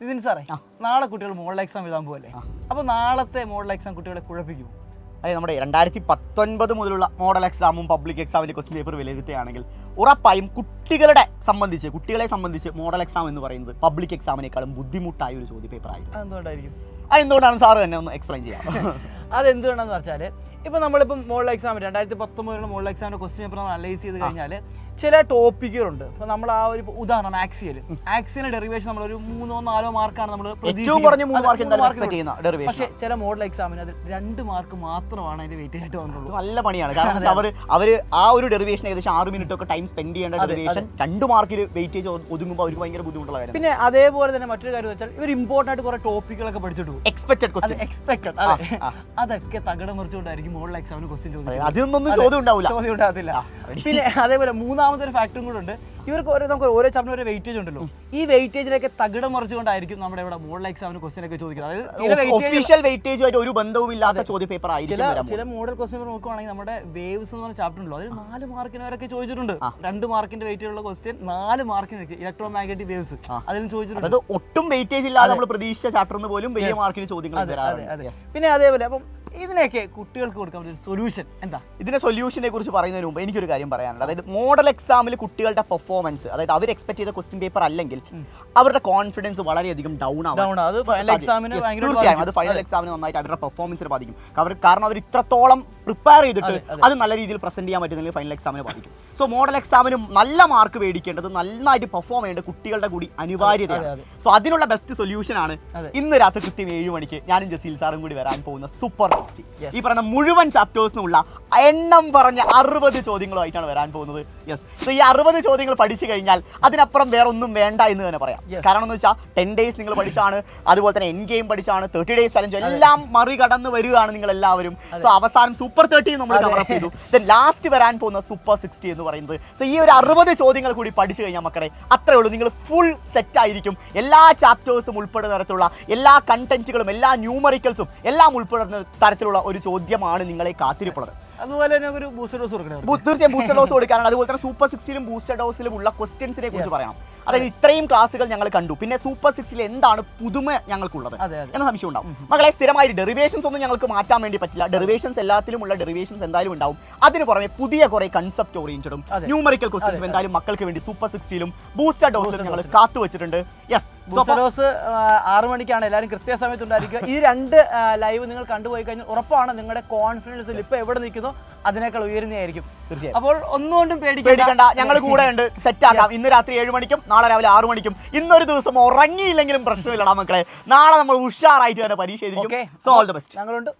നിതിൻ സാറേ, നാളെ കുട്ടികൾ മോഡൽ എക്സാം എഴുതാൻ പോകല്ലേ? അപ്പോൾ നാളത്തെ മോഡൽ എക്സാം കുട്ടികളെ കുഴപ്പിക്കും? അതായത് നമ്മുടെ 2019 മുതലുള്ള മോഡൽ എക്സാമും പബ്ലിക് എക്സാമിൻ്റെ ക്വസ്റ്റ്യൻ പേപ്പർ വിലയിരുത്തുകയാണെങ്കിൽ ഉറപ്പായും കുട്ടികളെ സംബന്ധിച്ച് മോഡൽ എക്സാം എന്ന് പറയുന്നത് പബ്ലിക് എക്സാമിനേക്കാളും ബുദ്ധിമുട്ടായ ഒരു ചോദ്യ പേപ്പർ ആയിരിക്കും. അതെന്തുകൊണ്ടാണ് സാറ് തന്നെ ഒന്ന് എക്സ്പ്ലെയിൻ ചെയ്യാം? അതെന്തുകൊണ്ടാണെന്ന് വെച്ചാൽ ഇപ്പോൾ നമ്മളിപ്പം മോഡൽ എക്സാം 2019 മോഡൽ എക്സാമിൻ്റെ ക്വസ്റ്റ്യൻ പേപ്പർ നമ്മൾ അനലൈസ് ചെയ്ത് കഴിഞ്ഞാൽ ചില ടോപ്പിക്കുകളുണ്ട്. ഇപ്പോൾ നമ്മൾ ആ ഒരു ഉദാഹരണം ആക്സിയൽ ഡെറിവേഷൻ നമ്മളൊരു 3-4 മാർക്കാണ് നമ്മൾ പക്ഷേ ചില മോഡൽ എക്സാമിന് അത് 2 മാർക്ക് മാത്രമാണ് അതിന്റെ വെയിറ്റ് ആയിട്ട് വന്നുള്ളൂ. നല്ല പണിയാണ്. കാരണം അവർ ആ ഒരു ഡെറിവേഷൻ ഏകദേശം 6 മിനിറ്റ് ഒക്കെ ടൈം സ്പെൻഡ് ചെയ്യേണ്ട ഡെറിവേഷൻ 2 മാർക്കിൽ വെയിറ്റേജ് ഒതുങ്ങുമ്പോൾ അവർക്ക് ഭയങ്കര ബുദ്ധിമുട്ടുള്ള കാര്യം. പിന്നെ അതേപോലെ തന്നെ മറ്റൊരു കാര്യം വെച്ചാൽ ഇവർ ഇമ്പോർട്ടൻ്റ് ആയിട്ട് കുറെ ടോപ്പിക്കുകളൊക്കെ പഠിച്ചിട്ട് പോകും. എക്സ്പെക്റ്റഡ് അതൊക്കെ തകിടം മറിച്ചുകൊണ്ടായിരിക്കും മോഡൽ എക്സാമിന് ക്വസ്റ്റ്യൻ ചോദിക്കുന്നത്. അതൊന്നും ചോദ്യം ഉണ്ടാവില്ല. പിന്നെ അതേപോലെ മൂന്നാമതൊരു ഫാക്ടറും കൂടെ ഉണ്ട്. ഇവർക്ക് നമുക്ക് ഓരോ ചാപ്റ്ററിന് ഒരു വെയിറ്റേജ് ഉണ്ടല്ലോ. ഈ വെയിറ്റേജിലേക്ക് തകിടം മറിച്ചുകൊണ്ടായിരിക്കും നമ്മുടെ ഇവിടെ മോഡൽ എക്സാമിന് ക്വസ്റ്റ്യൻ ഒക്കെ ചോദിക്കുന്നത്. ഒഫീഷ്യൽ വെയിറ്റേജുമായിട്ട് ഒരു ബന്ധവുമില്ലാത്ത ചോദ്യ പേപ്പർ ആയിരിക്കും. ചില മോഡൽ ക്വസ്റ്റ്യൻ പേപ്പർ നോക്കുവാണെങ്കിൽ നമ്മുടെ വേവ്സ് എന്ന് പറഞ്ഞ ചാപ്റ്റർ ഉണ്ടല്ലോ, അതിൽ 4 മാർക്കിന് വരെയൊക്കെ ചോദിച്ചിട്ടുണ്ട്. 2 മാർക്കിന്റെ വെയിറ്റേജ് ഉള്ള ക്വസ്റ്റ്യൻ 4 മാർക്കിന് ഇലക്ട്രോ മാഗ്നറ്റിക് വേവ്സ് അതിലും ചോദിച്ചിട്ടുണ്ട്. അത് ഒട്ടും വെയിറ്റേജ് ഇല്ലാതെ നമ്മൾ പ്രതീക്ഷിച്ച ചാപ്റ്ററിന് പോലും വലിയ മാർക്കിന് ചോദ്യങ്ങൾ. പിന്നെ അതേപോലെ അപ്പം ഇതിനൊക്കെ കുട്ടികൾക്ക് കൊടുക്കാൻ പറ്റിയ സൊല്യൂഷൻ എന്താ? ഇതിന്റെ സൊല്യൂഷനെ കുറിച്ച് പറയുന്നതിന് മുമ്പ് എനിക്കൊരു കാര്യം പറയാനുണ്ട്. അതായത് മോഡൽ എക്സാമിൽ കുട്ടികളുടെ പെർഫോമൻസ്, അതായത് അവർ എക്സ്പെക്ട് ചെയ്ത ക്വസ്റ്റ്യൻ പേപ്പർ അല്ലെങ്കിൽ അവരുടെ കോൺഫിഡൻസ് വളരെയധികം ഡൗൺ ആവും. തീർച്ചയായും അത് ഫൈനൽ എക്സാമിന് നന്നായിട്ട് അവരുടെ പെർഫോമൻസിനെ ബാധിക്കും. കാരണം അവർ ഇത്രത്തോളം പ്രിപ്പയർ ചെയ്തിട്ട് അത് നല്ല രീതിയിൽ പ്രസന്റ് ചെയ്യാൻ പറ്റുന്നെങ്കിൽ ഫൈനൽ എക്സാമിനെ ബാധിക്കും. സോ മോഡൽ എക്സാമിന് നല്ല മാർക്ക് മേടിക്കേണ്ടത്, നന്നായിട്ട് പെർഫോം ചെയ്യേണ്ടത് കുട്ടികളുടെ കൂടി അനിവാര്യതയാണ്. സോ അതിനുള്ള ബെസ്റ്റ് സൊല്യൂഷൻ ആണ് ഇന്ന് രാത്രി കൃത്യം 7 മണിക്ക് ഞാനും ജസീൽ സാറും കൂടി വരാൻ പോകുന്ന സൂപ്പർ 60. ഈ പറയുന്ന മുഴുവൻ ചാപ്റ്റേഴ്സിനുള്ള എണ്ണം പറഞ്ഞ 60 ചോദ്യങ്ങളുമായിട്ടാണ് വരാൻ പോകുന്നത്. സോ ഈ 60 ചോദ്യങ്ങൾ പഠിച്ചു കഴിഞ്ഞാൽ അതിനപ്പുറം വേറെ ഒന്നും വേണ്ട എന്ന് തന്നെ പറയാം. കാരണം എന്ന് വെച്ചാൽ 10 days നിങ്ങൾ പഠിച്ചാണ്, അതുപോലെ തന്നെ എൻ ഗെയിം പഠിച്ചാണ്, 30 days ചലഞ്ച് എല്ലാം മറികടന്ന് വരികയാണ് നിങ്ങൾ എല്ലാവരും. സോ അവസാനം സൂപ്പർ 30 നമ്മൾ കവർ അപ്പ് ചെയ്തു. ദെൻ ലാസ്റ്റ് വരാൻ പോകുന്ന സൂപ്പർ 60 എന്ന് പറയുന്നത്. സോ ഈ ഒരു 60 ചോദ്യങ്ങൾ കൂടി പഠിച്ചു കഴിഞ്ഞാൽ മക്കളെ അത്രേ ഉള്ളൂ, നിങ്ങൾ ഫുൾ സെറ്റ് ആയിരിക്കും. എല്ലാ ചാപ്റ്റേഴ്സും ഉൾപ്പെടുന്ന തരത്തിലുള്ള എല്ലാ കണ്ടന്റുകളും എല്ലാ ന്യൂമറിക്കൽസും എല്ലാം ഉൾപ്പെടുന്ന തരത്തിലുള്ള ഒരു ചോദ്യമാണ് നിങ്ങളെ കാത്തിരിപ്പുള്ളത്. അതുപോലെ തന്നെ ഒരു ബൂസ്റ്റർ ഡോസ് കൊടുക്കണം. തീർച്ചയായും ബൂസ്റ്റർ ഡോസ് കൊടുക്കാനാണ്. അതുപോലെ തന്നെ സൂപ്പർ 60ലും ബൂസ്റ്റർ ഡോസിലും ഉള്ള ക്വസ്റ്റ്യൻസിനെ കുറിച്ച് പറയാം. അതായത് ഇത്രയും ക്ലാസ്സുകൾ ഞങ്ങൾ കണ്ടു, പിന്നെ സൂപ്പർ 60ൽ എന്താണ് പുതുമ ഞങ്ങൾക്കുള്ളത് എന്ന സംശയം ഉണ്ടാവും. മകളെ സ്ഥിരമായി ഡെറിവേഷൻസ് ഒന്നും ഞങ്ങൾക്ക് മാറ്റാൻ വേണ്ടി പറ്റില്ല. ഡെറിവേഷൻസ് എല്ലാത്തിലും ഉള്ള ഡെറിവേഷൻസ് എന്തായാലും ഉണ്ടാവും. അതിന് പുറമെ പുതിയ കുറെ കൺസെപ്റ്റ് ഓറിയന്റഡും ന്യൂമറിക്കൽ ക്വസ്റ്റ്യൻസ് എന്തായാലും മക്കൾക്ക് വേണ്ടി സൂപ്പർ 60ലും ബൂസ്റ്റർ ഡോസിലും ഞങ്ങൾ കാത്തു വെച്ചിട്ടുണ്ട്. ബൂസ്റ്റർ ഡോസ് 6 മണിക്കാണ്, എല്ലാവരും കൃത്യസമയത്ത് ഉണ്ടായിരിക്കുക. ഈ 2 ലൈവ് നിങ്ങൾ കണ്ടുപോയി കഴിഞ്ഞാൽ ഉറപ്പാണ് നിങ്ങളുടെ കോൺഫിഡൻസ് ഇപ്പോൾ എവിടെ നിൽക്കുന്നോ അതിനേക്കാൾ ഉയരുന്നതായിരിക്കും. തീർച്ചയായും. അപ്പോൾ ഒന്നുകൊണ്ടും പേടിക്കണ്ട, ഞങ്ങൾ കൂടെ ഉണ്ട്, സെറ്റ് ആക്കാം. ഇന്ന് രാത്രി 7 മണിക്കും നാളെ രാവിലെ 6 മണിക്കും. ഇന്നൊരു ദിവസം ഉറങ്ങിയില്ലെങ്കിലും പ്രശ്നമില്ലടാ മക്കളെ, നാളെ നമ്മൾ ഉഷാറായിട്ട് തന്നെ പരീക്ഷ എഴുതിയിരിക്കും. So all the best. ഞങ്ങളുണ്ട്.